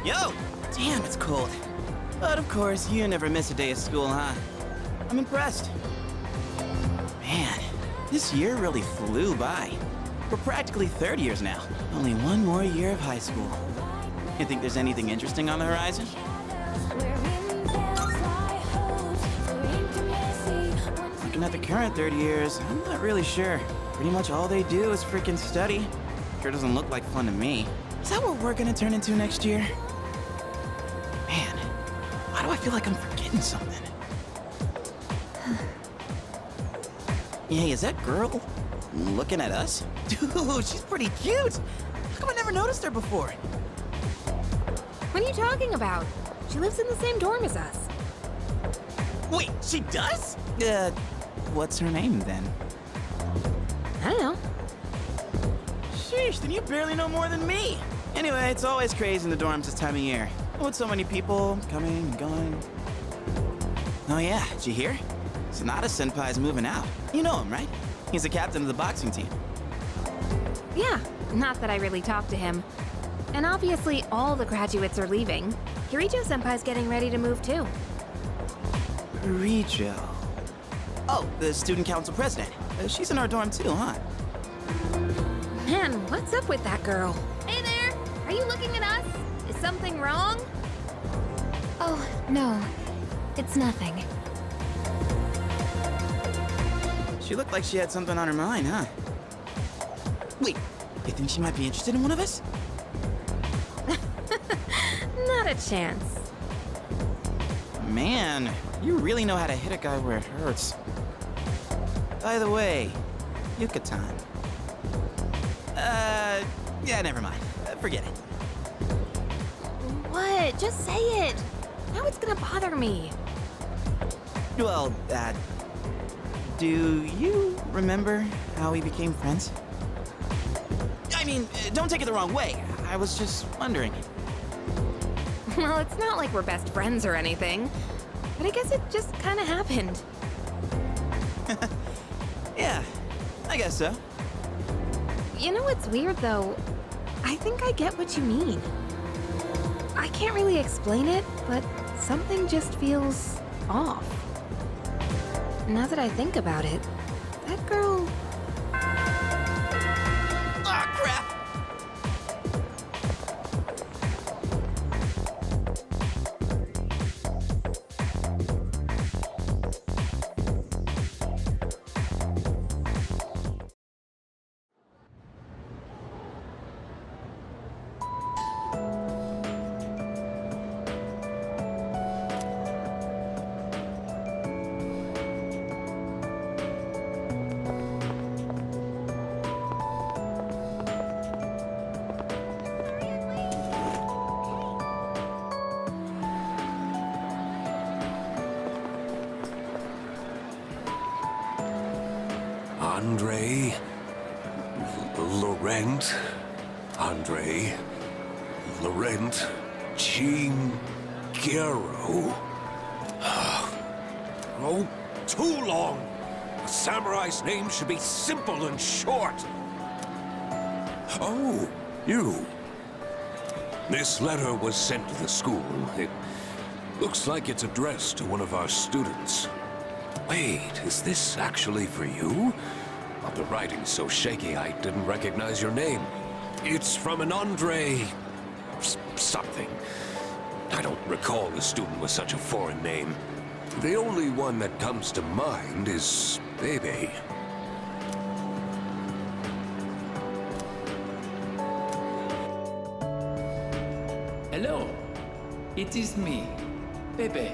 Yo! Damn, it's cold. But of course, you never miss a day of school, huh? I'm impressed. Man, this year really flew by. We're practically third years now. Only one more year of high school. You think there's anything interesting on the horizon? Looking at the current third years, I'm not really sure. Pretty much all they do is freaking study. Sure doesn't look like fun to me. Is that what we're gonna turn into next year? Man, why do I feel like I'm forgetting something? Hey, is that girl looking at us? Dude, she's pretty cute! How come I never noticed her before? What are you talking about? She lives in the same dorm as us. Wait, she does? What's her name then? I don't know. Sheesh, then you barely know more than me. Anyway, it's always crazy in the dorms this time of year. With so many people coming and going. Oh yeah, did you hear? Sonata Senpai's moving out. You know him, right? He's the captain of the boxing team. Yeah, not that I really talked to him. And obviously all the graduates are leaving. Kirijo Senpai's getting ready to move too. Rijo. Oh, the student council president. She's in our dorm too, huh? Man, what's up with that girl? Hey there! Are you looking at us? Is something wrong? Oh, no. It's nothing. She looked like she had something on her mind, huh? Wait, you think she might be interested in one of us? Not a chance. Man, you really know how to hit a guy where it hurts. By the way, Yucatan. Yeah, never mind. Forget it. What? Just say it. Now it's gonna bother me. Well, do you remember how we became friends? I mean, don't take it the wrong way. I was just wondering. Well, it's not like we're best friends or anything. But I guess it just kinda happened. Yeah, I guess so. You know what's weird though? I think I get what you mean. I can't really explain it, but something just feels off. Now that I think about it, that girl... Ah, crap! Andre, Laurent, Andre, Laurent, Chingero. Oh, too long. A samurai's name should be simple and short. Oh, you. This letter was sent to the school. It looks like it's addressed to one of our students. Wait, is this actually for you? Well, the writing's so shaky I didn't recognize your name. It's from an Andre... something. I don't recall a student with such a foreign name. The only one that comes to mind is Bebe. Hello, it is me, Pepe.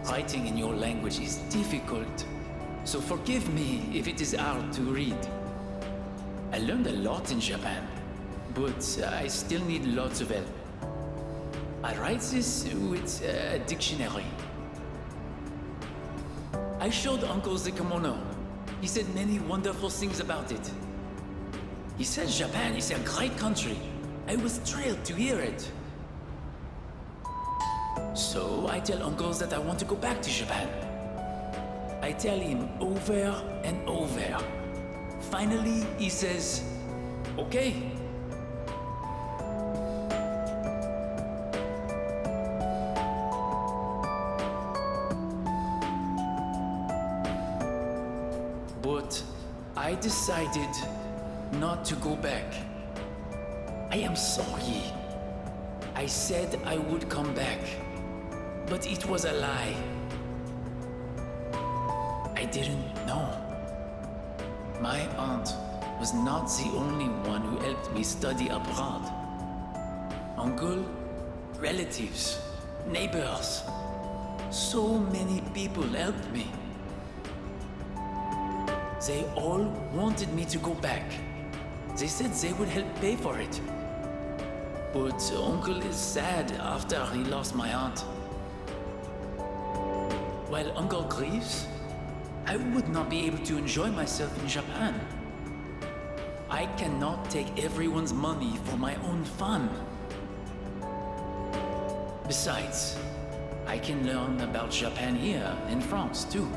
Writing in your language is difficult, so forgive me if it is hard to read. I learned a lot in Japan, but I still need lots of help. I write this with a dictionary. I showed Uncle the kimono. He said many wonderful things about it. He said Japan is a great country. I was thrilled to hear it. So I tell Uncle that I want to go back to Japan. I tell him over and over. Finally, he says, okay. But I decided not to go back. I am sorry. I said I would come back, but it was a lie. I didn't know. My aunt was not the only one who helped me study abroad. Uncle, relatives, neighbors, so many people helped me. They all wanted me to go back. They said they would help pay for it. But Uncle is sad after he lost my aunt. While Uncle grieves, I would not be able to enjoy myself in Japan. I cannot take everyone's money for my own fun. Besides, I can learn about Japan here in France too.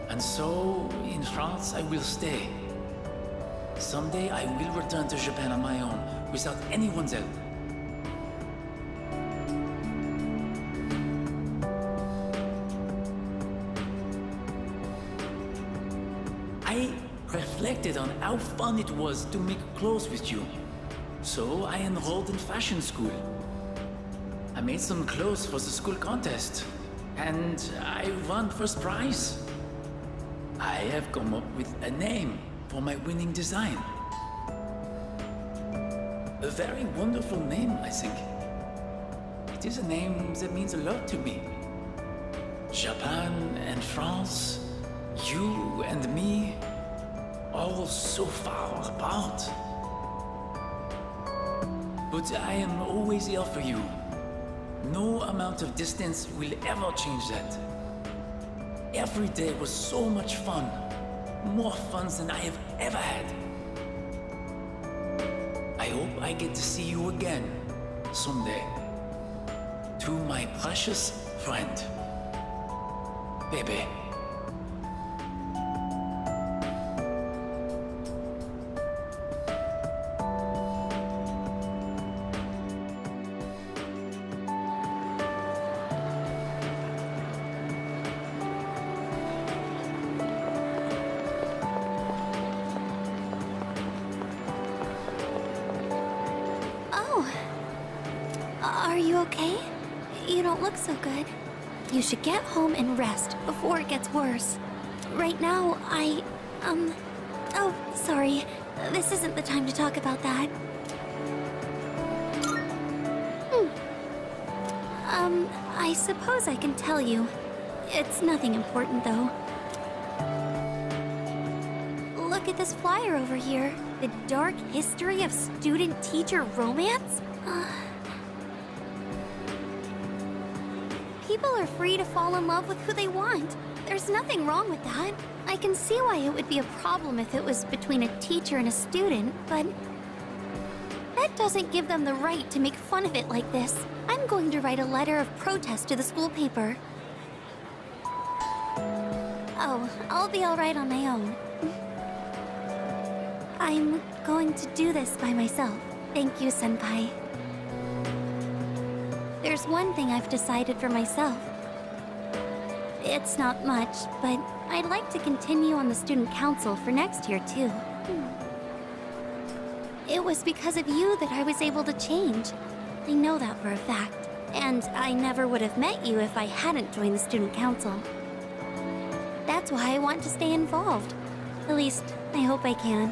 And so, in France, I will stay. Someday I will return to Japan on my own, without anyone's help. I reflected on how fun it was to make clothes with you. So I enrolled in fashion school. I made some clothes for the school contest, and I won first prize. I have come up with a name for my winning design. A very wonderful name, I think. It is a name that means a lot to me. Japan and France, you and me, all so far apart. But I am always here for you. No amount of distance will ever change that. Every day was so much fun. More fun than I have ever had. I hope I get to see you again someday. To my precious friend, Bebe. Are you okay? You don't look so good. You should get home and rest before it gets worse. Right now, Oh, sorry. This isn't the time to talk about that. I suppose I can tell you. It's nothing important, though. Look at this flyer over here. The dark history of student-teacher romance? People are free to fall in love with who they want. There's nothing wrong with that. I can see why it would be a problem if it was between a teacher and a student, but that doesn't give them the right to make fun of it like this. I'm going to write a letter of protest to the school paper. Oh, I'll be all right on my own. I'm going to do this by myself. Thank you, Senpai. There's one thing I've decided for myself. It's not much, but I'd like to continue on the student council for next year, too. It was because of you that I was able to change. I know that for a fact. And I never would have met you if I hadn't joined the student council. That's why I want to stay involved. At least, I hope I can.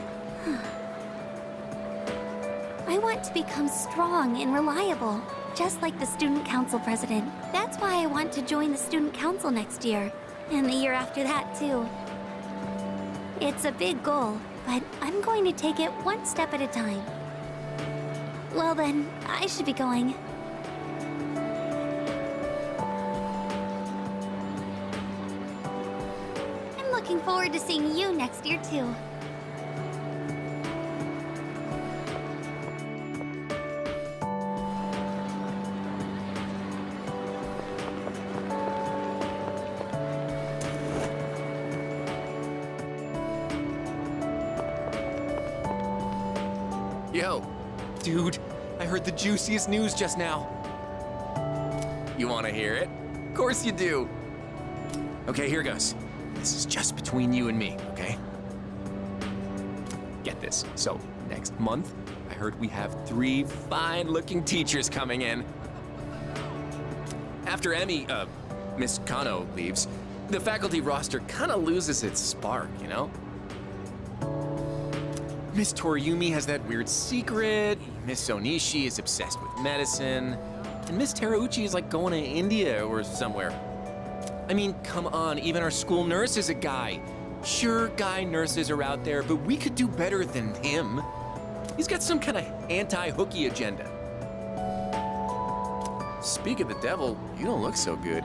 I want to become strong and reliable, just like the student council president. That's why I want to join the student council next year, and the year after that, too. It's a big goal, but I'm going to take it one step at a time. Well then, I should be going. I'm looking forward to seeing you next year, too. Yo, dude, I heard the juiciest news just now. You want to hear it? Of course you do. Okay, here goes. This is just between you and me, okay? Get this. So, next month, I heard we have 3 fine-looking teachers coming in. After Miss Kano leaves, the faculty roster kind of loses its spark, you know? Miss Toriumi has that weird secret, Miss Onishi is obsessed with medicine, and Miss Terauchi is like going to India or somewhere. I mean, come on, even our school nurse is a guy. Sure, guy nurses are out there, but we could do better than him. He's got some kind of anti-hooky agenda. Speak of the devil, you don't look so good.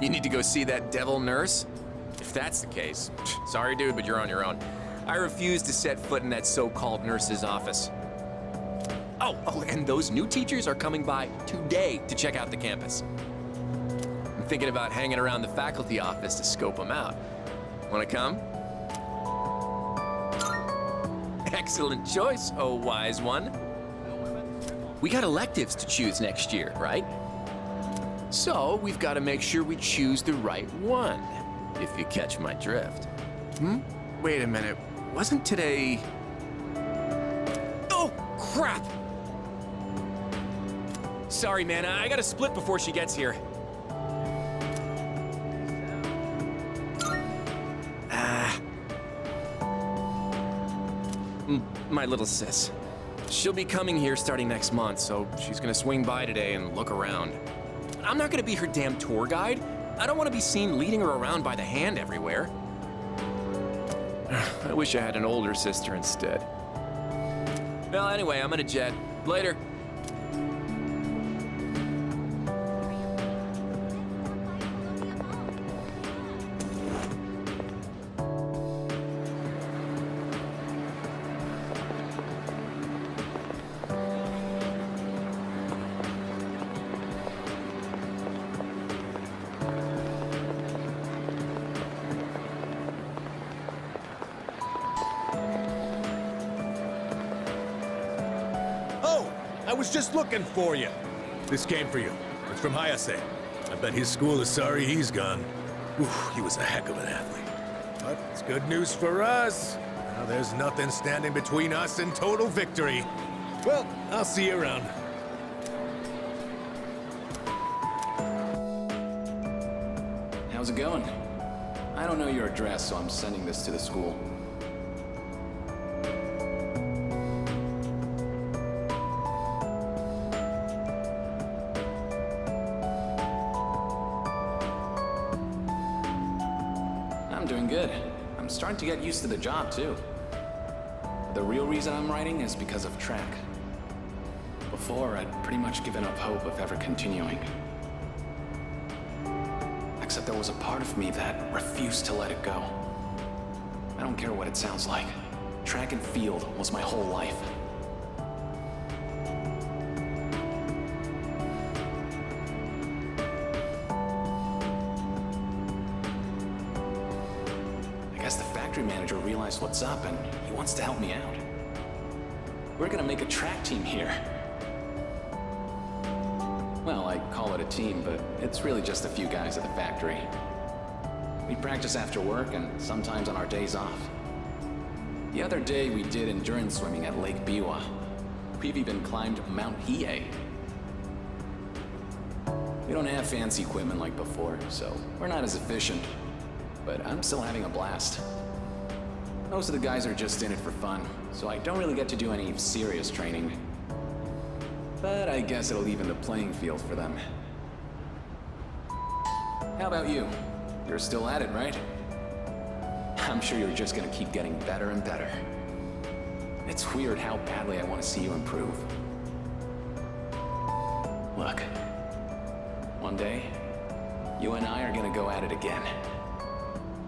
You need to go see that devil nurse? If that's the case, sorry dude, but you're on your own. I refuse to set foot in that so-called nurse's office. Oh, and those new teachers are coming by today to check out the campus. I'm thinking about hanging around the faculty office to scope them out. Wanna come? Excellent choice, oh wise one. We got electives to choose next year, right? So we've got to make sure we choose the right one, if you catch my drift. Wait a minute, wasn't today... Oh, crap! Sorry, man, I gotta split before she gets here. My little sis. She'll be coming here starting next month, so she's gonna swing by today and look around. I'm not gonna be her damn tour guide. I don't want to be seen leading her around by the hand everywhere. I wish I had an older sister instead. Well, anyway, I'm gonna jet. Later. I was just looking for you. This came for you. It's from Hayase. I bet his school is sorry he's gone. Oof, he was a heck of an athlete. But it's good news for us. Now there's nothing standing between us and total victory. Well, I'll see you around. How's it going? I don't know your address, so I'm sending this to the school. I'm doing good. I'm starting to get used to the job, too. The real reason I'm writing is because of track. Before, I'd pretty much given up hope of ever continuing. Except there was a part of me that refused to let it go. I don't care what it sounds like. Track and field was my whole life. I guess the factory manager realized what's up and he wants to help me out. We're gonna make a track team here. Well, I call it a team, but it's really just a few guys at the factory. We practice after work and sometimes on our days off. The other day we did endurance swimming at Lake Biwa. We've even climbed Mount Hiei. We don't have fancy equipment like before, so we're not as efficient. But I'm still having a blast. Most of the guys are just in it for fun, so I don't really get to do any serious training. But I guess it'll even the playing field for them. How about you? You're still at it, right? I'm sure you're just gonna keep getting better and better. It's weird how badly I want to see you improve. Look, one day, you and I are gonna go at it again.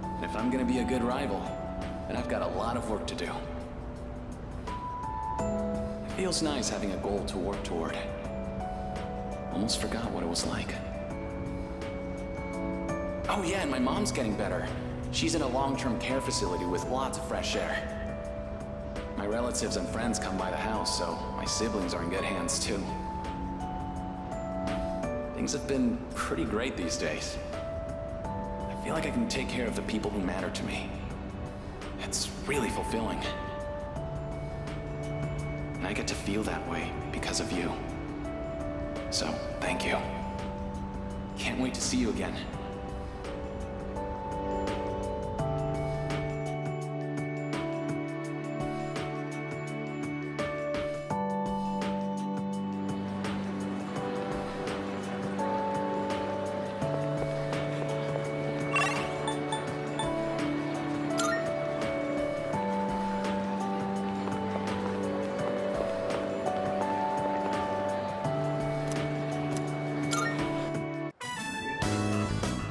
And if I'm gonna be a good rival, then I've got a lot of work to do. It feels nice having a goal to work toward. Almost forgot what it was like. Oh yeah, and my mom's getting better. She's in a long-term care facility with lots of fresh air. My My relatives and friends come by the house, so my siblings are in good hands too. Things have been pretty great these days. I feel like I can take care of the people who matter to me. It's really fulfilling. And I get to feel that way because of you. So, thank you. Can't wait to see you again.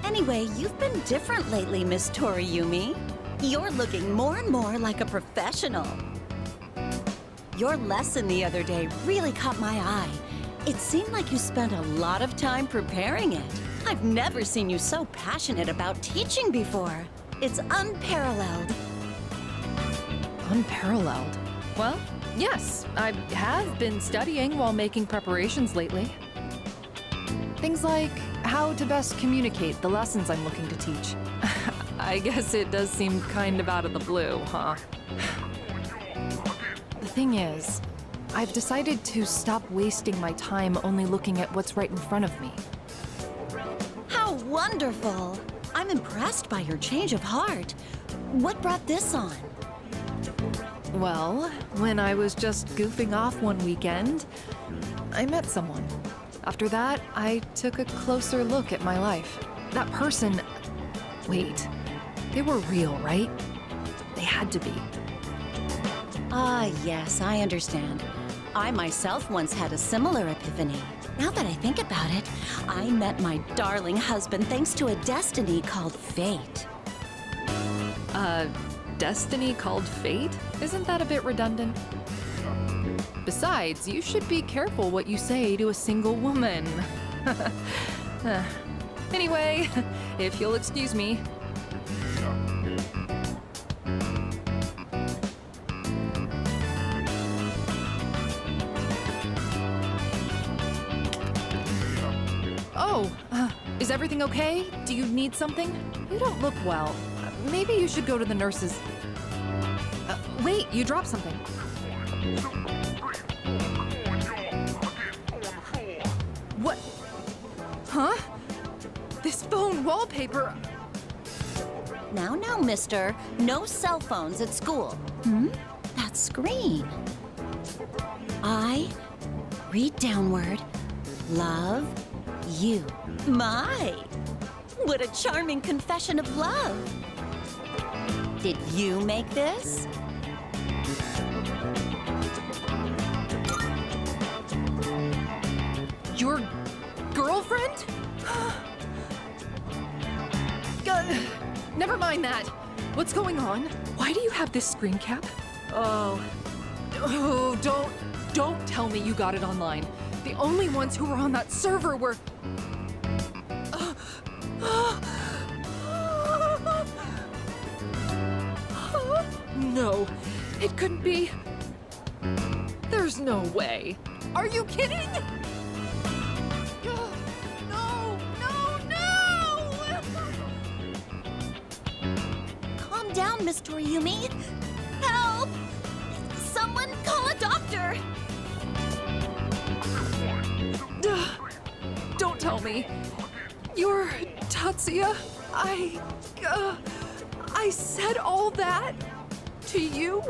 Anyway, you've been different lately, Miss Toriyumi. You're looking more and more like a professional. Your lesson the other day really caught my eye. It seemed like you spent a lot of time preparing it. I've never seen you so passionate about teaching before. It's unparalleled. Unparalleled. Well, yes, I have been studying while making preparations lately. Things like how to best communicate the lessons I'm looking to teach. I guess it does seem kind of out of the blue, huh? The thing is, I've decided to stop wasting my time only looking at what's right in front of me. How wonderful! I'm impressed by your change of heart. What brought this on? Well, when I was just goofing off one weekend, I met someone. After that, I took a closer look at my life. That person... Wait, they were real, right? They had to be. Ah, yes, I understand. I myself once had a similar epiphany. Now that I think about it, I met my darling husband thanks to a destiny called fate. Destiny called fate? Isn't that a bit redundant? Besides, you should be careful what you say to a single woman. Anyway, if you'll excuse me. Oh, is everything okay? Do you need something? You don't look well. Maybe you should go to the nurses. Wait, you dropped something. What? Huh? This phone wallpaper. Now, mister. No cell phones at school. That screen. I read downward. Love you. My! What a charming confession of love. Did you make this? Your girlfriend? Never mind that. What's going on? Why do you have this screen cap? Oh, don't tell me you got it online. The only ones who were on that server were... No, it couldn't be. There's no way. Are you kidding? No! Calm down, Miss Toriyumi. Help! Someone call a doctor! Don't tell me. You're Tatsuya? I said all that to you?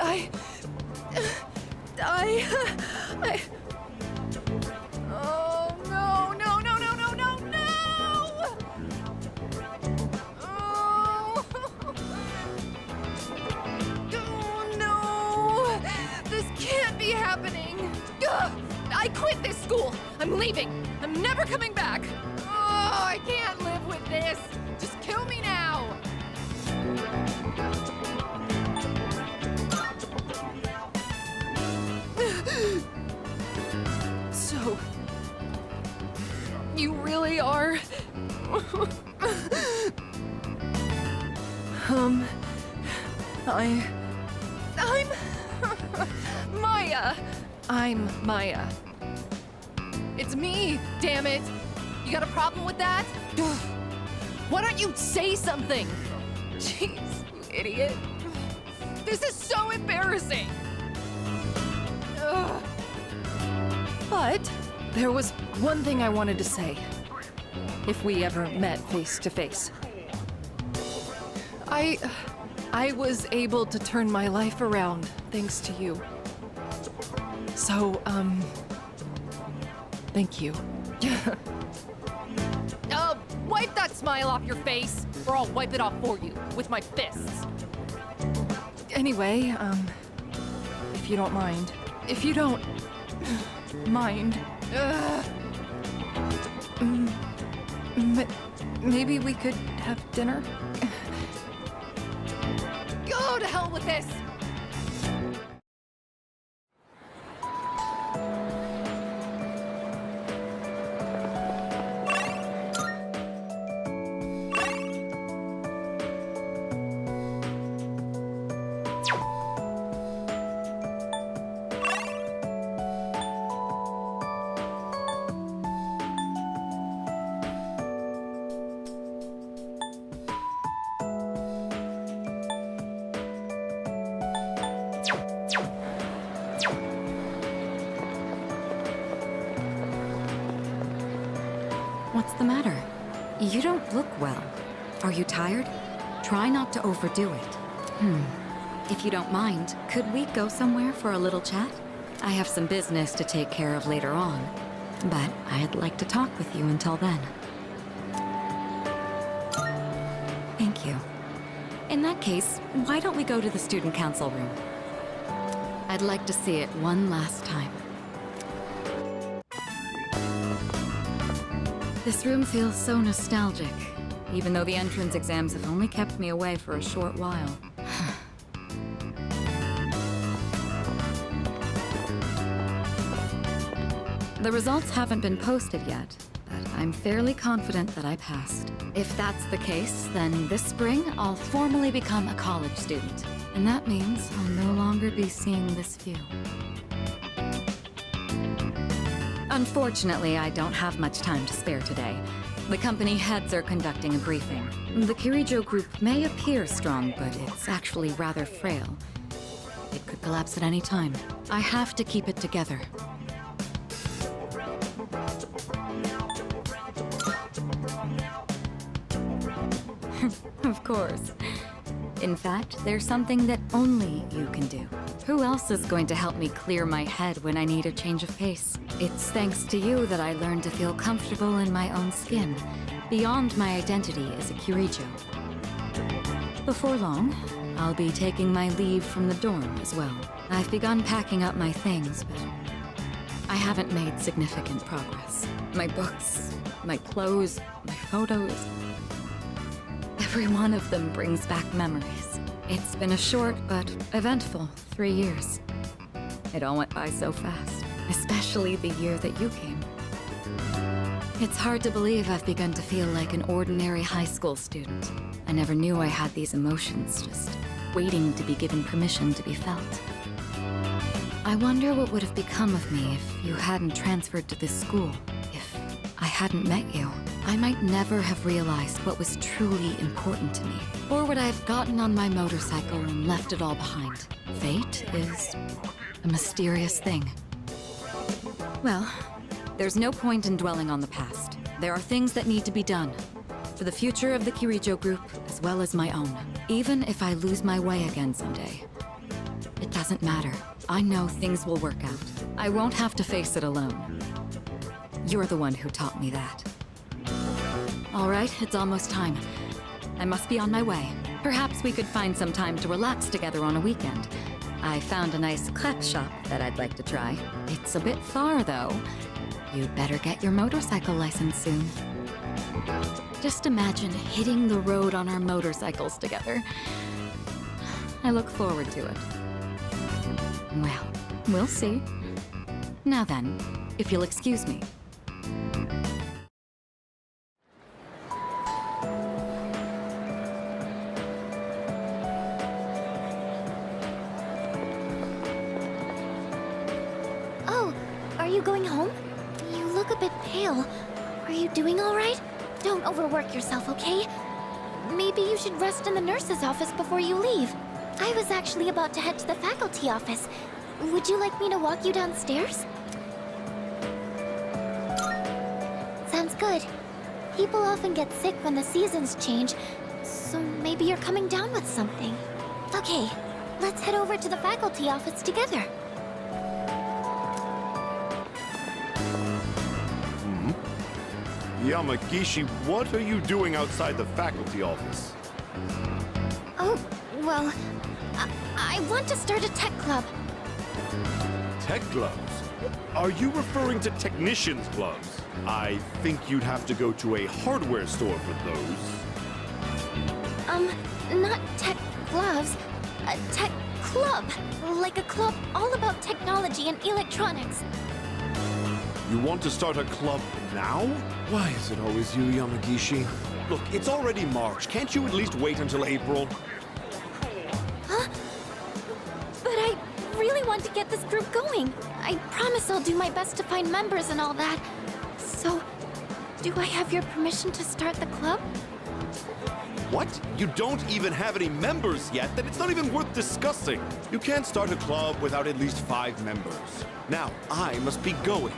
I... Oh, no! Oh. Oh, no! This can't be happening! I quit this school! I'm leaving! I'm never coming back! Oh, I can't live with this! Just kill me now! So, you really are... I'm Maya. I'm Maya. It's me, damn it. You got a problem with that? Why don't you say something? Jeez, you idiot. This is so embarrassing. Ugh. But there was one thing I wanted to say. If we ever met face to face. I was able to turn my life around thanks to you. So, thank you. Wipe that smile off your face, or I'll wipe it off for you with my fists. Anyway, if you don't mind. If you don't mind. Maybe we could have dinner? Go to hell with this! What's the matter? You don't look well. Are you tired? Try not to overdo it. If you don't mind, could we go somewhere for a little chat? I have some business to take care of later on, but I'd like to talk with you until then. Thank you. In that case, why don't we go to the student council room? I'd like to see it one last time. This room feels so nostalgic, even though the entrance exams have only kept me away for a short while. The results haven't been posted yet, but I'm fairly confident that I passed. If that's the case, then this spring I'll formally become a college student. And that means I'll no longer be seeing this view. Unfortunately, I don't have much time to spare today. The company heads are conducting a briefing. The Kirijo group may appear strong, but it's actually rather frail. It could collapse at any time. I have to keep it together. Of course. In fact, there's something that only you can do. Who else is going to help me clear my head when I need a change of pace? It's thanks to you that I learned to feel comfortable in my own skin, beyond my identity as a Kirijo. Before long, I'll be taking my leave from the dorm as well. I've begun packing up my things, but I haven't made significant progress. My books, my clothes, my photos. Every one of them brings back memories. It's been a short but eventful 3 years. It all went by so fast, especially the year that you came. It's hard to believe I've begun to feel like an ordinary high school student. I never knew I had these emotions, just waiting to be given permission to be felt. I wonder what would have become of me if you hadn't transferred to this school, if I hadn't met you. I might never have realized what was truly important to me. Or would I have gotten on my motorcycle and left it all behind? Fate is a mysterious thing. Well, there's no point in dwelling on the past. There are things that need to be done. For the future of the Kirijo group, as well as my own. Even if I lose my way again someday. It doesn't matter. I know things will work out. I won't have to face it alone. You're the one who taught me that. All right, it's almost time. I must be on my way. Perhaps we could find some time to relax together on a weekend. I found a nice crepe shop that I'd like to try. It's a bit far, though. You'd better get your motorcycle license soon. Just imagine hitting the road on our motorcycles together. I look forward to it. Well, we'll see. Now then, if you'll excuse me. you going home? You look a bit pale. Are you doing all right? Don't overwork yourself, okay? Maybe you should rest in the nurse's office before you leave. I was actually about to head to the faculty office. Would you like me to walk you downstairs? Sounds good. People often get sick when the seasons change, so maybe you're coming down with something. Okay, let's head over to the faculty office together. Yamagishi, what are you doing outside the faculty office? Oh, well, I want to start a tech club. Tech clubs? Are you referring to technicians' clubs? I think you'd have to go to a hardware store for those. Not tech gloves, a tech club. Like a club all about technology and electronics. You want to start a club now? Why is it always you, Yamagishi? Look, it's already March. Can't you at least wait until April? Huh? But I really want to get this group going. I promise I'll do my best to find members and all that. So, do I have your permission to start the club? What? You don't even have any members yet? Then it's not even worth discussing. You can't start a club without at least 5 members. Now, I must be going.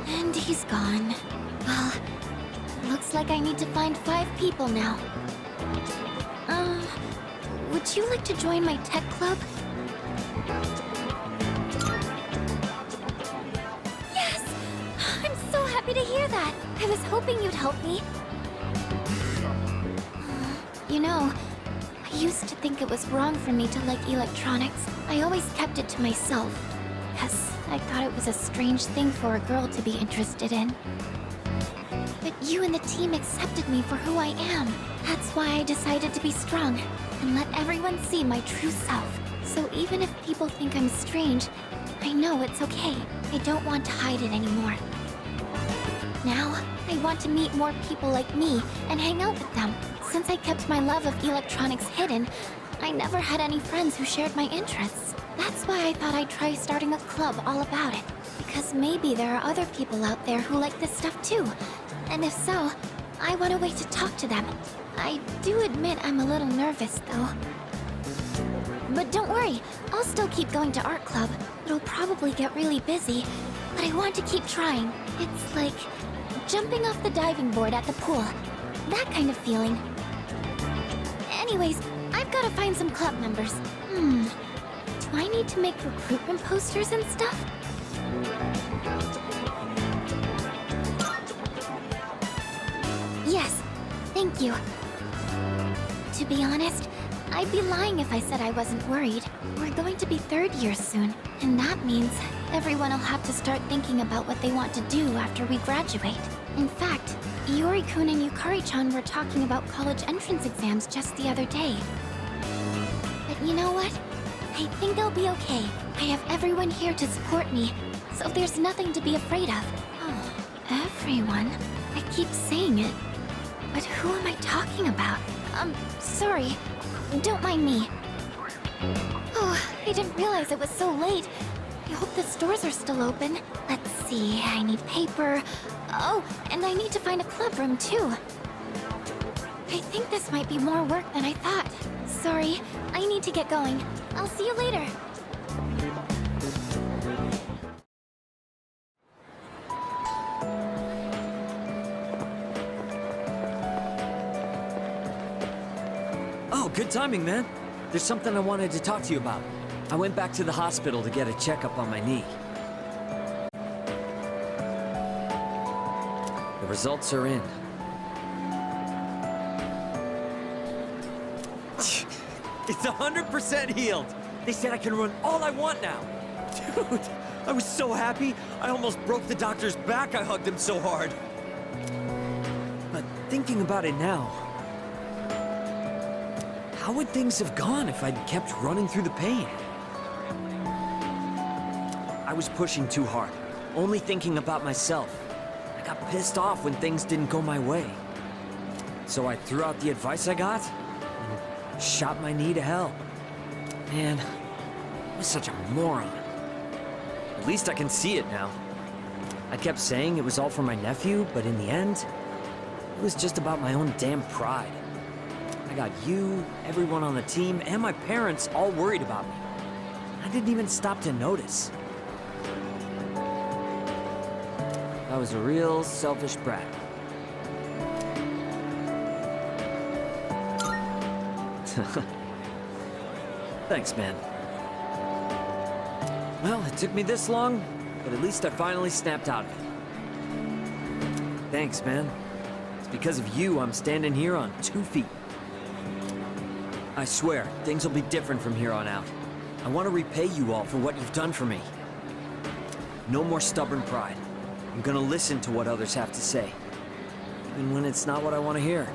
And he's gone. Well, looks like I need to find 5 people now. Would you like to join my tech club? Yes! I'm so happy to hear that. I was hoping you'd help me. You know, I used to think it was wrong for me to like electronics. I always kept it to myself. Yes, I thought it was a strange thing for a girl to be interested in. But you and the team accepted me for who I am. That's why I decided to be strong and let everyone see my true self. So even if people think I'm strange, I know it's okay. I don't want to hide it anymore. Now, I want to meet more people like me and hang out with them. Since I kept my love of electronics hidden, I never had any friends who shared my interests. That's why I thought I'd try starting a club all about it. Because maybe there are other people out there who like this stuff too. And if so, I want a way to talk to them. I do admit I'm a little nervous, though. But don't worry, I'll still keep going to art club. It'll probably get really busy, but I want to keep trying. It's like jumping off the diving board at the pool. That kind of feeling. Anyways, I've got to find some club members. Do I need to make recruitment posters and stuff? Yes, thank you. To be honest, I'd be lying if I said I wasn't worried. We're going to be 3rd year soon, and that means everyone will have to start thinking about what they want to do after we graduate. In fact, Iori-kun and Yukari-chan were talking about college entrance exams just the other day. But you know what? I think I'll be okay. I have everyone here to support me, so there's nothing to be afraid of. Oh, everyone? I keep saying it. But who am I talking about? Sorry. Don't mind me. Oh, I didn't realize it was so late. I hope the stores are still open. Let's see, I need paper. Oh, and I need to find a club room too. I think this might be more work than I thought. Sorry, I need to get going. I'll see you later. Oh, good timing, man. There's something I wanted to talk to you about. I went back to the hospital to get a checkup on my knee. The results are in. It's 100% healed! They said I can run all I want now! Dude, I was so happy, I almost broke the doctor's back, I hugged him so hard. But thinking about it now, how would things have gone if I'd kept running through the pain? I was pushing too hard, only thinking about myself. I got pissed off when things didn't go my way. So I threw out the advice I got, and shot my knee to hell. Man, was such a moron. At least I can see it now. I kept saying it was all for my nephew, but in the end, it was just about my own damn pride. I got you, everyone on the team, and my parents all worried about me. I didn't even stop to notice. I was a real selfish brat. Thanks, man. Well, it took me this long, but at least I finally snapped out of it. Thanks, man. It's because of you I'm standing here on 2 feet. I swear, things will be different from here on out. I want to repay you all for what you've done for me. No more stubborn pride. I'm gonna listen to what others have to say, even when it's not what I want to hear.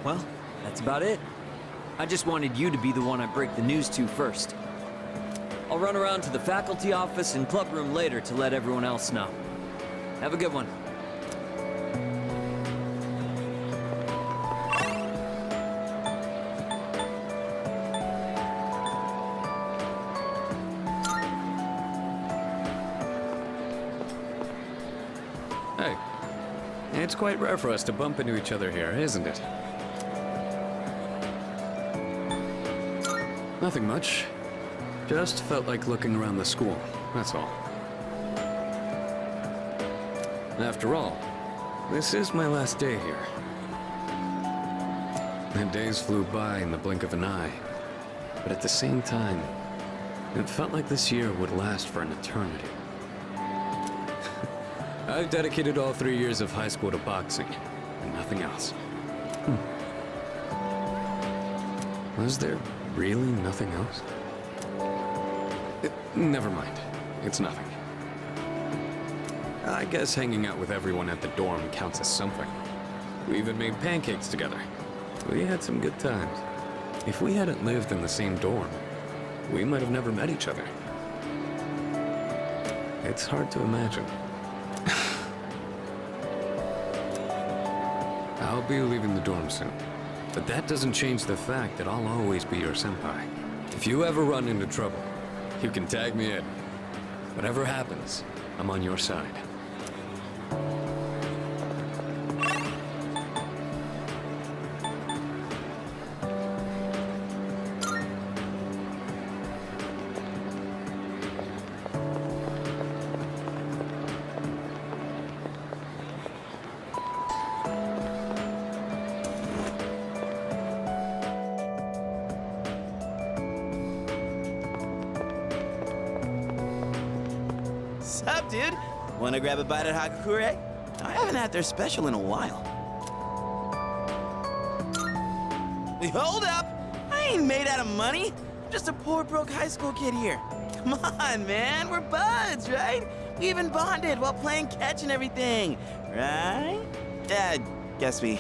Well, that's about it. I just wanted you to be the one I break the news to first. I'll run around to the faculty office and club room later to let everyone else know. Have a good one. Hey, it's quite rare for us to bump into each other here, isn't it? Nothing much. Just felt like looking around the school, that's all. After all, this is my last day here. The days flew by in the blink of an eye, but at the same time, it felt like this year would last for an eternity. I've dedicated all 3 years of high school to boxing, and nothing else. Was there really nothing else? Never mind. It's nothing. I guess hanging out with everyone at the dorm counts as something. We even made pancakes together. We had some good times. If we hadn't lived in the same dorm, we might have never met each other. It's hard to imagine. I'll be leaving the dorm soon, but that doesn't change the fact that I'll always be your senpai. If you ever run into trouble, you can tag me in. Whatever happens, I'm on your side. Sup, dude? Wanna grab a bite at Hagakure? I haven't had their special in a while. Hey, hold up! I ain't made out of money. I'm just a poor, broke high school kid here. Come on, man. We're buds, right? We even bonded while playing catch and everything, right? Guess we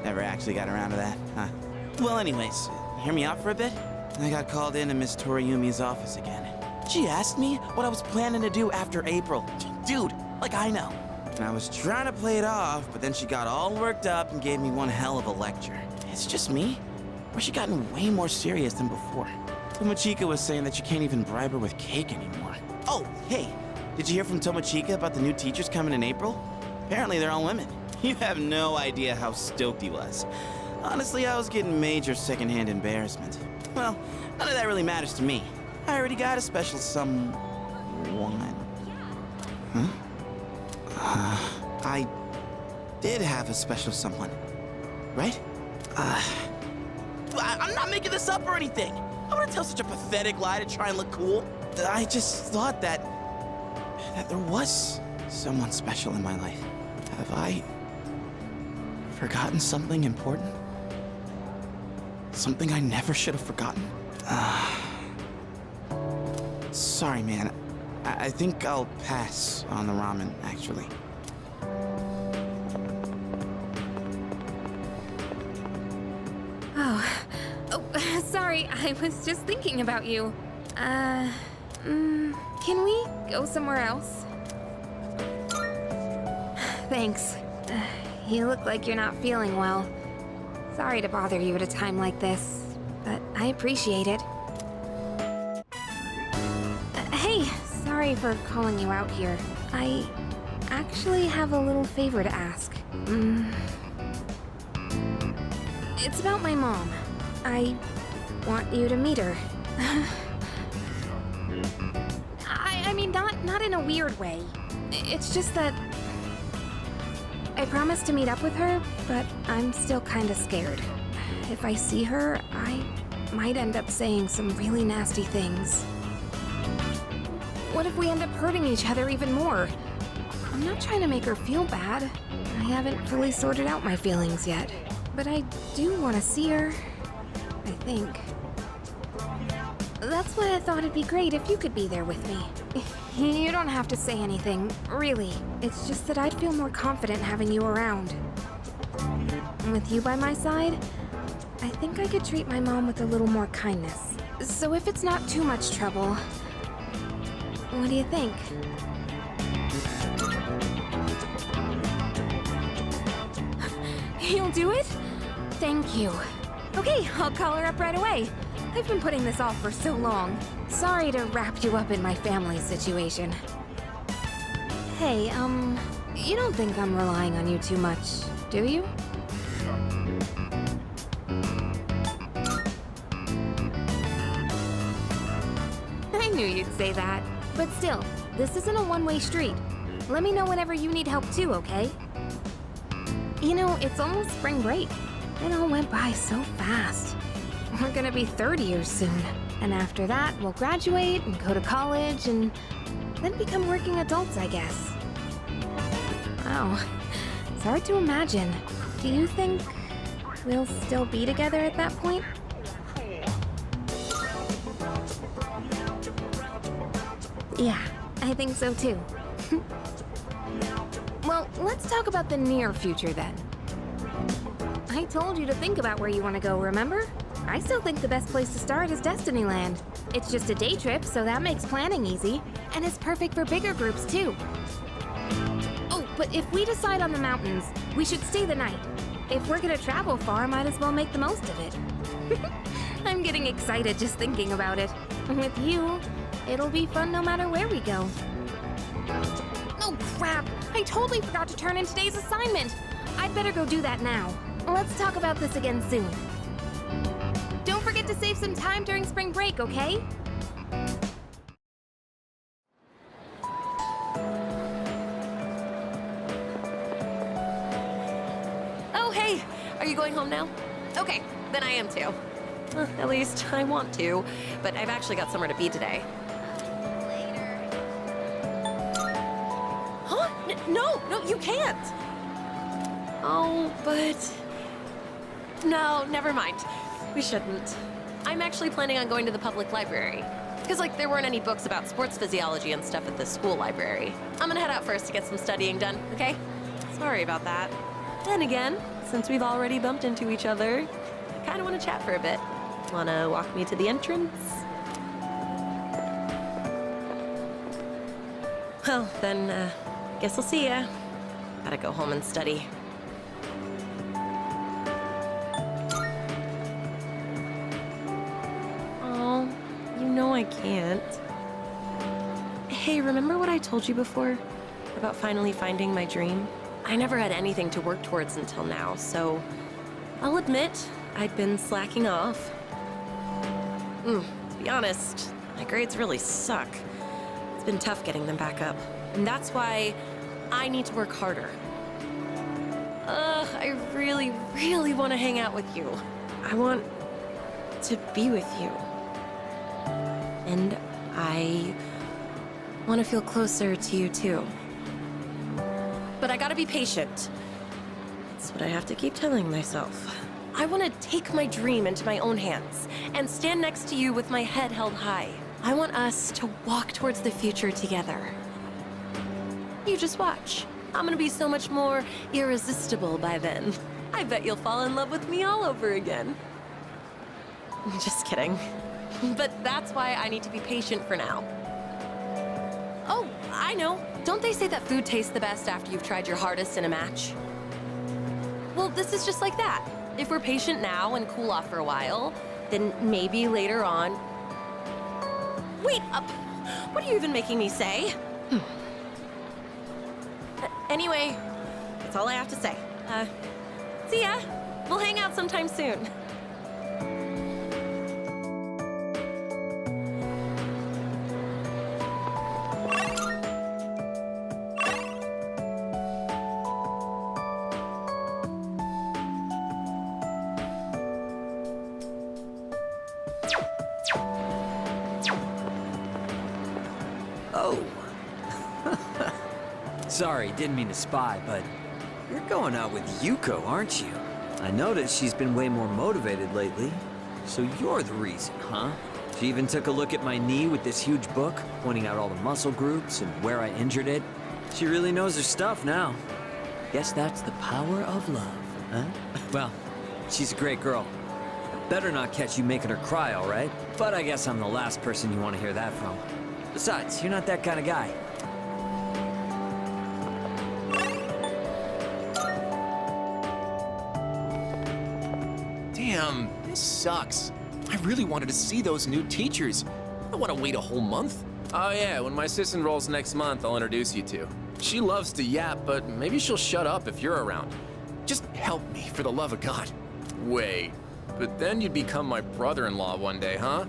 never actually got around to that, huh? Well, anyways, hear me out for a bit? I got called into Miss Toriumi's office again. She asked me what I was planning to do after April. Dude, like I know. And I was trying to play it off, but then she got all worked up and gave me one hell of a lecture. It's just me? Or she gotten way more serious than before? Tomochika was saying that you can't even bribe her with cake anymore. Oh, hey, did you hear from Tomochika about the new teachers coming in April? Apparently they're all women. You have no idea how stoked he was. Honestly, I was getting major secondhand embarrassment. Well, none of that really matters to me. I already got a special someone. Huh? I did have a special someone, right? I'm not making this up or anything. I wouldn't tell such a pathetic lie to try and look cool. I just thought that there was someone special in my life. Have I forgotten something important? Something I never should have forgotten? Sorry, man. I think I'll pass on the ramen, actually. Oh, sorry. I was just thinking about you. Can we go somewhere else? Thanks. You look like you're not feeling well. Sorry to bother you at a time like this, but I appreciate it. sorry for calling you out here. I actually have a little favor to ask. It's about my mom. I want you to meet her. I mean, not in a weird way. It's just that I promised to meet up with her, but I'm still kinda scared. If I see her, I might end up saying some really nasty things. What if we end up hurting each other even more? I'm not trying to make her feel bad. I haven't fully sorted out my feelings yet. But I do want to see her, I think. That's why I thought it'd be great if you could be there with me. You don't have to say anything, really. It's just that I'd feel more confident having you around. With you by my side, I think I could treat my mom with a little more kindness. So if it's not too much trouble, what do you think? You'll do it? Thank you. Okay, I'll call her up right away. I've been putting this off for so long. Sorry to wrap you up in my family situation. Hey, you don't think I'm relying on you too much, do you? I knew you'd say that. But still, this isn't a one-way street. Let me know whenever you need help too, okay? You know, it's almost spring break. It all went by so fast. We're gonna be 30 years soon. And after that, we'll graduate and go to college and then become working adults, I guess. Wow, it's hard to imagine. Do you think we'll still be together at that point? Yeah, I think so too. Well, let's talk about the near future then. I told you to think about where you want to go, remember? I still think the best place to start is Destinyland. It's just a day trip, so that makes planning easy. And it's perfect for bigger groups too. Oh, but if we decide on the mountains, we should stay the night. If we're gonna travel far, might as well make the most of it. I'm getting excited just thinking about it. With you, it'll be fun no matter where we go. Oh crap! I totally forgot to turn in today's assignment! I'd better go do that now. Let's talk about this again soon. Don't forget to save some time during spring break, okay? Oh, hey! Are you going home now? Okay, then I am too. Well, at least I want to, but I've actually got somewhere to be today. Huh? No, you can't! Oh, but... No, never mind. We shouldn't. I'm actually planning on going to the public library. Because, there weren't any books about sports physiology and stuff at the school library. I'm gonna head out first to get some studying done, okay? Sorry about that. Then again, since we've already bumped into each other, I kinda wanna chat for a bit. Wanna walk me to the entrance? Well, then, guess I'll see ya. Gotta go home and study. Oh, you know I can't. Hey, remember what I told you before? About finally finding my dream? I never had anything to work towards until now, so I'll admit I'd been slacking off. To be honest, my grades really suck. It's been tough getting them back up. And that's why I need to work harder. I really, really want to hang out with you. I want to be with you. And I want to feel closer to you too. But I gotta be patient. That's what I have to keep telling myself. I want to take my dream into my own hands and stand next to you with my head held high. I want us to walk towards the future together. You just watch. I'm gonna be so much more irresistible by then. I bet you'll fall in love with me all over again. Just kidding. But that's why I need to be patient for now. Oh, I know. Don't they say that food tastes the best after you've tried your hardest in a match? Well, this is just like that. If we're patient now and cool off for a while, then maybe later on... Wait up! What are you even making me say? Anyway, that's all I have to say. See ya. We'll hang out sometime soon. Oh. Sorry, didn't mean to spy, but you're going out with Yuko, aren't you? I noticed she's been way more motivated lately. So you're the reason, huh? She even took a look at my knee with this huge book, pointing out all the muscle groups and where I injured it. She really knows her stuff now. Guess that's the power of love, huh? Well, she's a great girl. Better not catch you making her cry, all right? But I guess I'm the last person you want to hear that from. Besides, you're not that kind of guy. Damn, this sucks. I really wanted to see those new teachers. I don't want to wait a whole month. Oh yeah, when my sis enrolls next month, I'll introduce you to. She loves to yap, but maybe she'll shut up if you're around. Just help me, for the love of God. Wait, but then you'd become my brother-in-law one day, huh?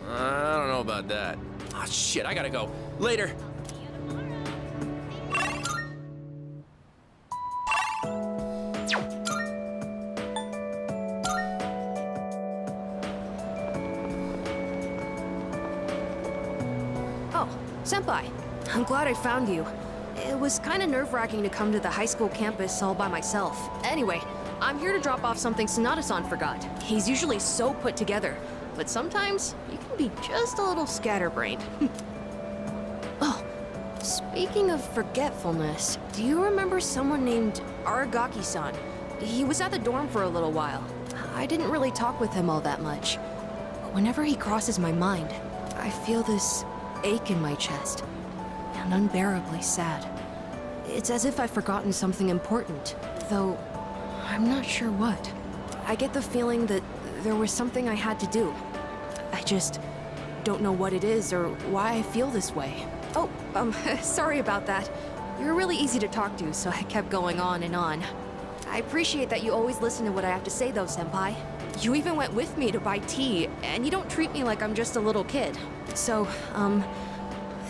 I don't know about that. Ah, shit, I gotta go. Later. Oh, Senpai. I'm glad I found you. It was kind of nerve-wracking to come to the high school campus all by myself. Anyway, I'm here to drop off something Sanada-san forgot. He's usually so put together, but sometimes you can be just a little scatterbrained. Oh, speaking of forgetfulness, do you remember someone named Aragaki-san? He was at the dorm for a little while. I didn't really talk with him all that much. But whenever he crosses my mind, I feel this ache in my chest, and unbearably sad. It's as if I've forgotten something important, though I'm not sure what. I get the feeling that there was something I had to do. I just don't know what it is or why I feel this way. Oh, sorry about that. You're really easy to talk to, so I kept going on and on. I appreciate that you always listen to what I have to say, though, Senpai. You even went with me to buy tea, and you don't treat me like I'm just a little kid. So,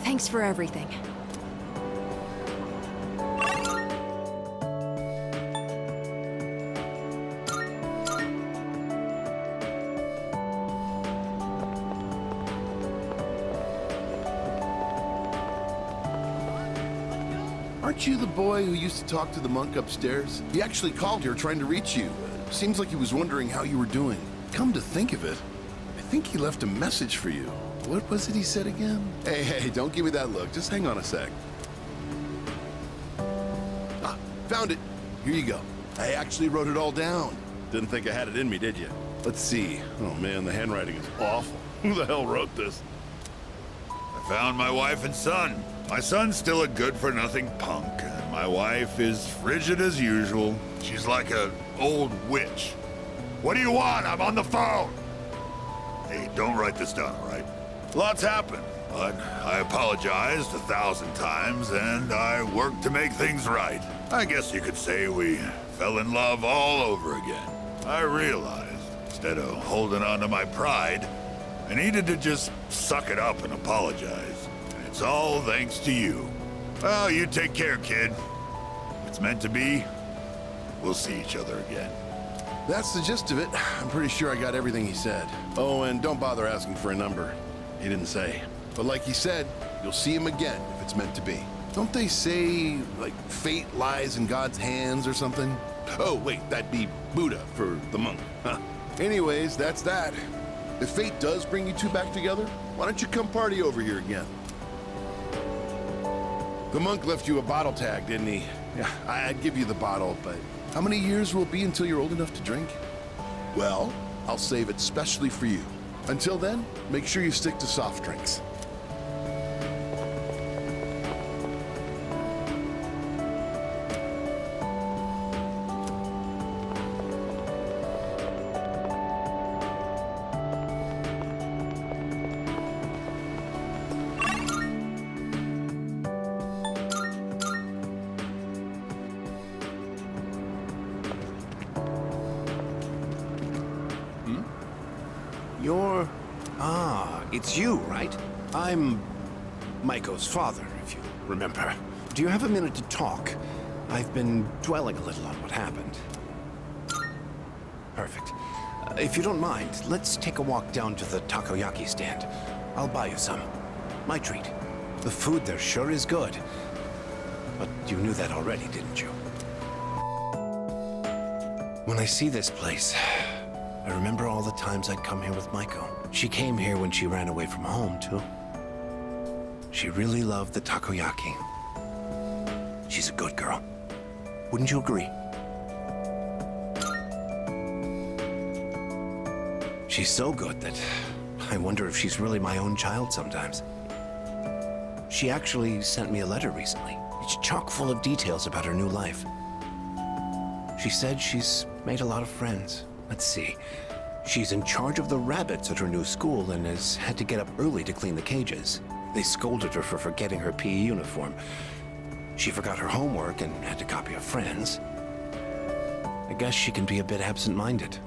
thanks for everything. Aren't you the boy who used to talk to the monk upstairs? He actually called here trying to reach you. Seems like he was wondering how you were doing. Come to think of it, I think he left a message for you. What was it he said again? Hey, don't give me that look. Just hang on a sec. Ah, found it. Here you go. I actually wrote it all down. Didn't think I had it in me, did you? Let's see. Oh man, the handwriting is awful. Who the hell wrote this? I found my wife and son. My son's still a good-for-nothing punk, and my wife is frigid as usual. She's like an old witch. What do you want? I'm on the phone! Hey, don't write this down, all right? Lots happened, but I apologized 1,000 times, and I worked to make things right. I guess you could say we fell in love all over again. I realized, instead of holding on to my pride, I needed to just suck it up and apologize. It's all thanks to you. Well, you take care, kid. If it's meant to be, we'll see each other again. That's the gist of it. I'm pretty sure I got everything he said. Oh, and don't bother asking for a number. He didn't say. But like he said, you'll see him again if it's meant to be. Don't they say, like, fate lies in God's hands or something? Oh, wait, that'd be Buddha for the monk. Huh. Anyways, that's that. If fate does bring you two back together, why don't you come party over here again? The monk left you a bottle tag, didn't he? Yeah, I'd give you the bottle, but how many years will it be until you're old enough to drink? Well, I'll save it specially for you. Until then, make sure you stick to soft drinks. You're... Ah, it's you, right? I'm Maiko's father, if you remember. Do you have a minute to talk? I've been dwelling a little on what happened. Perfect. If you don't mind, let's take a walk down to the takoyaki stand. I'll buy you some. My treat. The food there sure is good. But you knew that already, didn't you? When I see this place, I remember all the times I'd come here with Maiko. She came here when she ran away from home, too. She really loved the takoyaki. She's a good girl. Wouldn't you agree? She's so good that I wonder if she's really my own child sometimes. She actually sent me a letter recently. It's chock full of details about her new life. She said she's made a lot of friends. Let's see. She's in charge of the rabbits at her new school and has had to get up early to clean the cages. They scolded her for forgetting her PE uniform. She forgot her homework and had to copy a friend's. I guess she can be a bit absent-minded.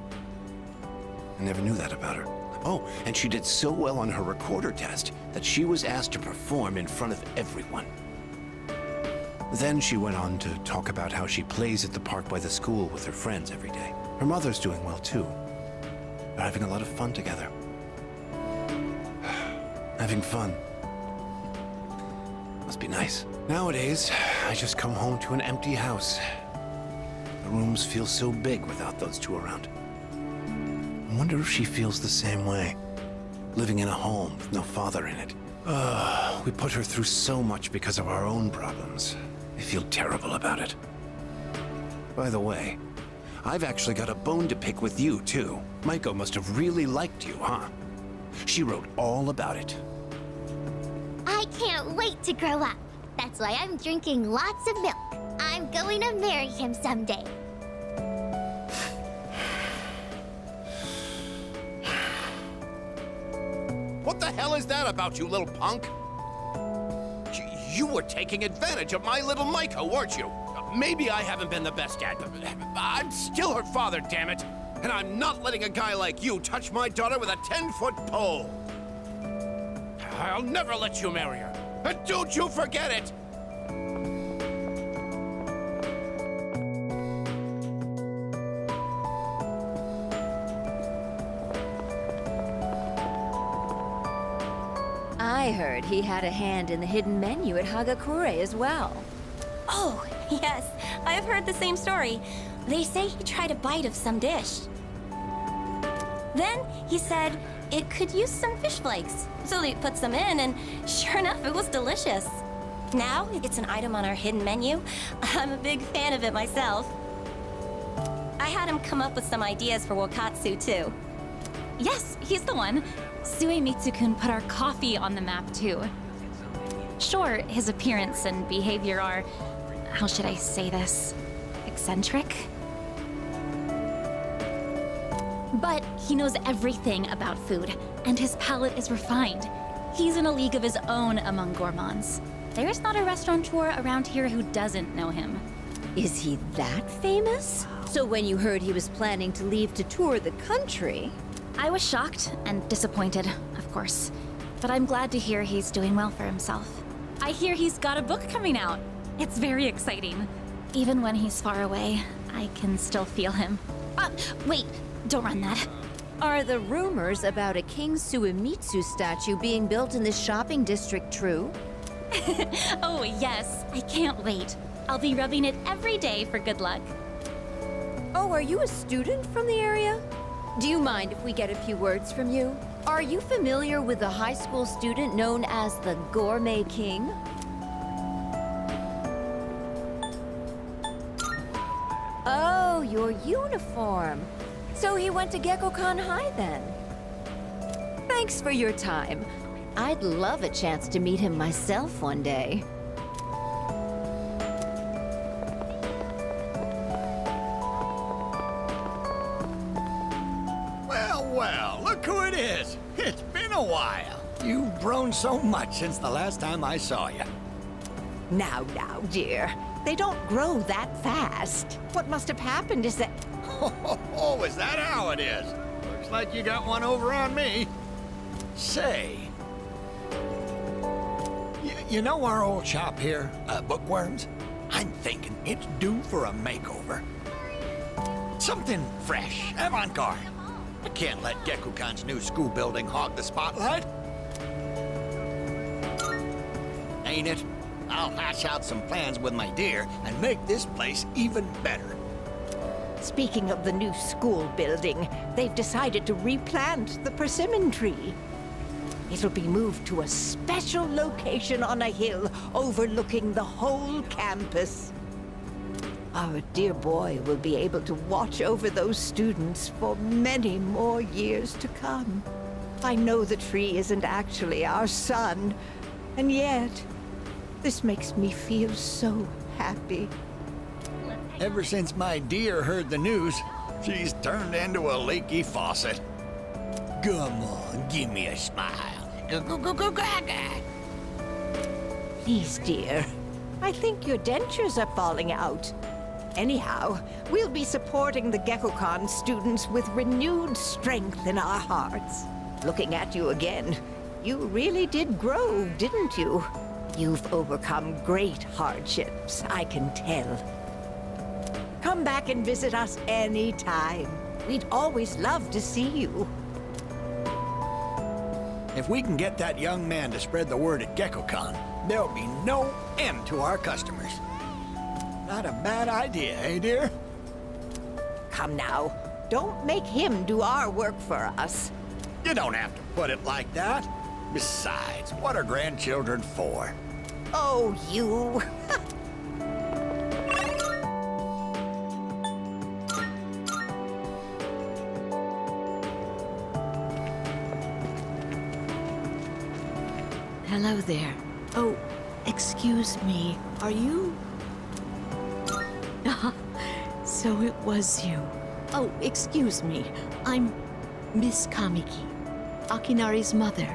I never knew that about her. Oh, and she did so well on her recorder test that she was asked to perform in front of everyone. Then she went on to talk about how she plays at the park by the school with her friends every day. Her mother's doing well, too. They're having a lot of fun together. Having fun. Must be nice. Nowadays, I just come home to an empty house. The rooms feel so big without those two around. I wonder if she feels the same way. Living in a home with no father in it. We put her through so much because of our own problems. I feel terrible about it. By the way, I've actually got a bone to pick with you, too. Maiko must have really liked you, huh? She wrote all about it. I can't wait to grow up. That's why I'm drinking lots of milk. I'm going to marry him someday. What the hell is that about, you little punk? You were taking advantage of my little Maiko, weren't you? Maybe I haven't been the best dad, but I'm still her father, damn it! And I'm not letting a guy like you touch my daughter with a 10-foot pole! I'll never let you marry her. And don't you forget it! I heard he had a hand in the hidden menu at Hagakure as well. Oh, yes. I've heard the same story. They say he tried a bite of some dish. Then he said it could use some fish flakes. So they put some in, and sure enough, it was delicious. Now it's an item on our hidden menu. I'm a big fan of it myself. I had him come up with some ideas for Wakatsu, too. Yes, he's the one. Suemitsu-kun put our coffee on the map, too. Sure, his appearance and behavior are, how should I say this, eccentric? But he knows everything about food, and his palate is refined. He's in a league of his own among gourmands. There's not a restaurateur around here who doesn't know him. Is he that famous? So when you heard he was planning to leave to tour the country... I was shocked and disappointed, of course. But I'm glad to hear he's doing well for himself. I hear he's got a book coming out. It's very exciting. Even when he's far away, I can still feel him. Wait, don't run that. Are the rumors about a King Suemitsu statue being built in this shopping district true? Oh, yes. I can't wait. I'll be rubbing it every day for good luck. Oh, are you a student from the area? Do you mind if we get a few words from you? Are you familiar with the high school student known as the Gourmet King? Oh, your uniform. So he went to Gekkoukan High then. Thanks for your time. I'd love a chance to meet him myself one day. Well, look who it is. It's been a while. You've grown so much since the last time I saw you. Now, dear. They don't grow that fast. What must have happened is that... Oh, is that how it is? Looks like you got one over on me. Say, you know our old shop here, Bookworms? I'm thinking it's due for a makeover. Something fresh, avant-garde. I can't let Gekukan's new school building hog the spotlight. Ain't it? I'll hash out some plans with my dear and make this place even better. Speaking of the new school building, they've decided to replant the persimmon tree. It'll be moved to a special location on a hill overlooking the whole campus. Our dear boy will be able to watch over those students for many more years to come. I know the tree isn't actually our son, and yet, this makes me feel so happy. Ever since my dear heard the news, she's turned into a leaky faucet. Come on, give me a smile. Gaga. Please, dear. I think your dentures are falling out. Anyhow, we'll be supporting the Gekukan students with renewed strength in our hearts. Looking at you again, you really did grow, didn't you? You've overcome great hardships, I can tell. Come back and visit us anytime. We'd always love to see you. If we can get that young man to spread the word at Gekukan, there'll be no end to our customers. Not a bad idea, eh, dear? Come now, don't make him do our work for us. You don't have to put it like that. Besides, what are grandchildren for? Oh, you. Hello there. Oh, excuse me. Are you... So it was you. Oh, excuse me. I'm Miss Kamiki, Akinari's mother.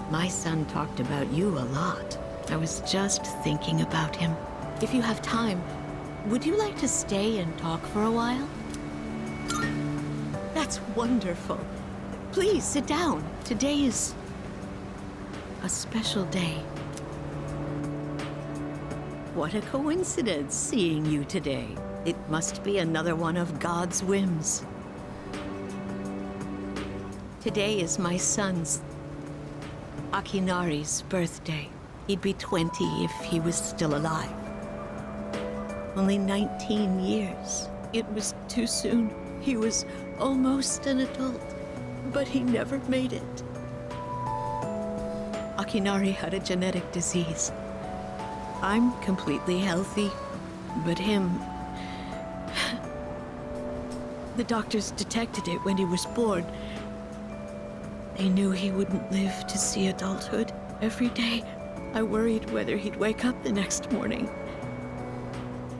My son talked about you a lot. I was just thinking about him. If you have time, would you like to stay and talk for a while? That's wonderful. Please sit down. Today is a special day. What a coincidence seeing you today. It must be another one of God's whims. Today is my son's, Akinari's, birthday. He'd be 20 if he was still alive. Only 19 years. It was too soon. He was almost an adult, but he never made it. Akinari had a genetic disease. I'm completely healthy, but him... The doctors detected it when he was born. They knew he wouldn't live to see adulthood. Every day, I worried whether he'd wake up the next morning.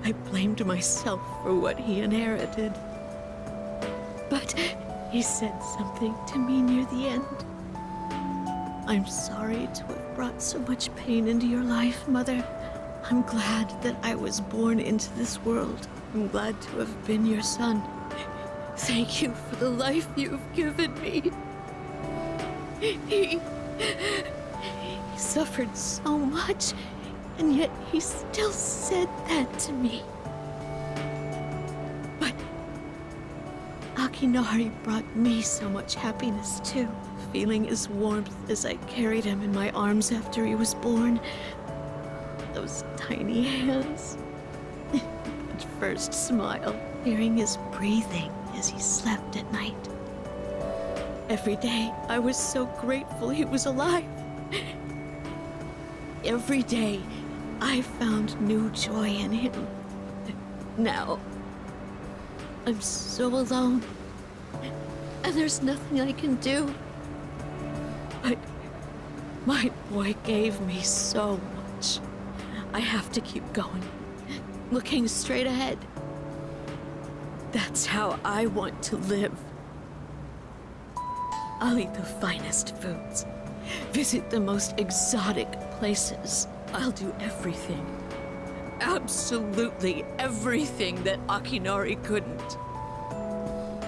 I blamed myself for what he inherited. But he said something to me near the end. I'm sorry to have brought so much pain into your life, Mother. I'm glad that I was born into this world. I'm glad to have been your son. Thank you for the life you've given me. He suffered so much, and yet he still said that to me. But Akinari brought me so much happiness too, feeling his warmth as I carried him in my arms after he was born. Those tiny hands. That first smile, hearing his breathing as he slept at night. Every day, I was so grateful he was alive. Every day, I found new joy in him. Now, I'm so alone, and there's nothing I can do. But my boy gave me so much. I have to keep going, looking straight ahead. That's how I want to live. I'll eat the finest foods, visit the most exotic places. I'll do everything, absolutely everything that Akinari couldn't.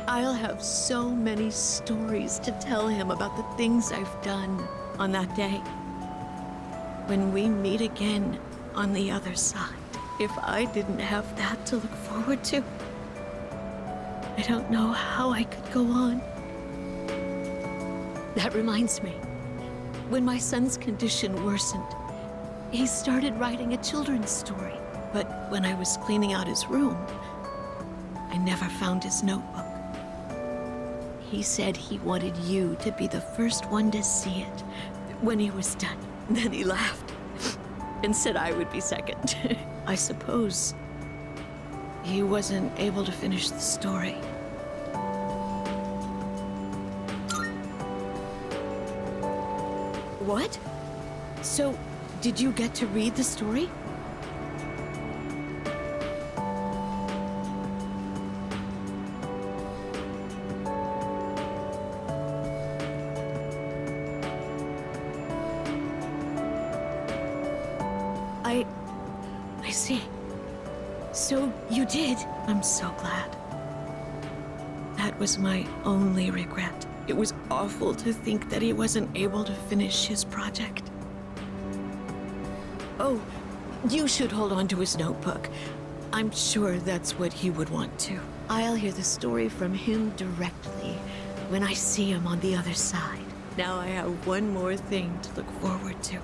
I'll have so many stories to tell him about the things I've done on that day. When we meet again on the other side, if I didn't have that to look forward to, I don't know how I could go on. That reminds me, when my son's condition worsened, he started writing a children's story. But when I was cleaning out his room, I never found his notebook. He said he wanted you to be the first one to see it when he was done. Then he laughed and said I would be second. I suppose he wasn't able to finish the story. What? So, did you get to read the story? I see. So you did. I'm so glad. That was my only regret. It was awful to think that he wasn't able to finish his project. Oh, you should hold on to his notebook. I'm sure that's what he would want to. I'll hear the story from him directly when I see him on the other side. Now I have one more thing to look forward to.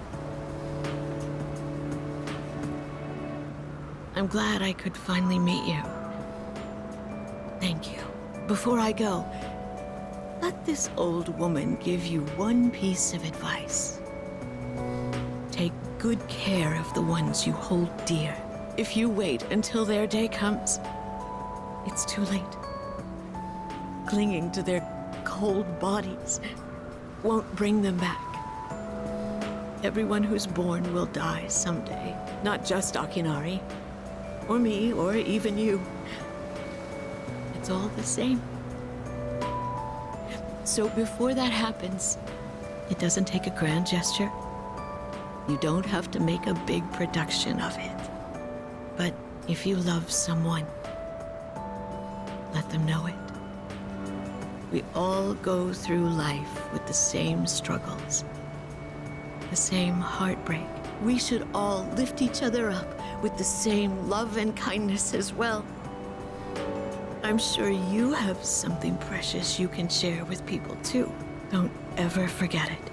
I'm glad I could finally meet you. Thank you. Before I go, let this old woman give you one piece of advice. Take good care of the ones you hold dear. If you wait until their day comes, it's too late. Clinging to their cold bodies won't bring them back. Everyone who's born will die someday. Not just Akinari, or me, or even you. It's all the same. So before that happens, it doesn't take a grand gesture. You don't have to make a big production of it. But if you love someone, let them know it. We all go through life with the same struggles, the same heartbreak. We should all lift each other up with the same love and kindness as well. I'm sure you have something precious you can share with people too. Don't ever forget it.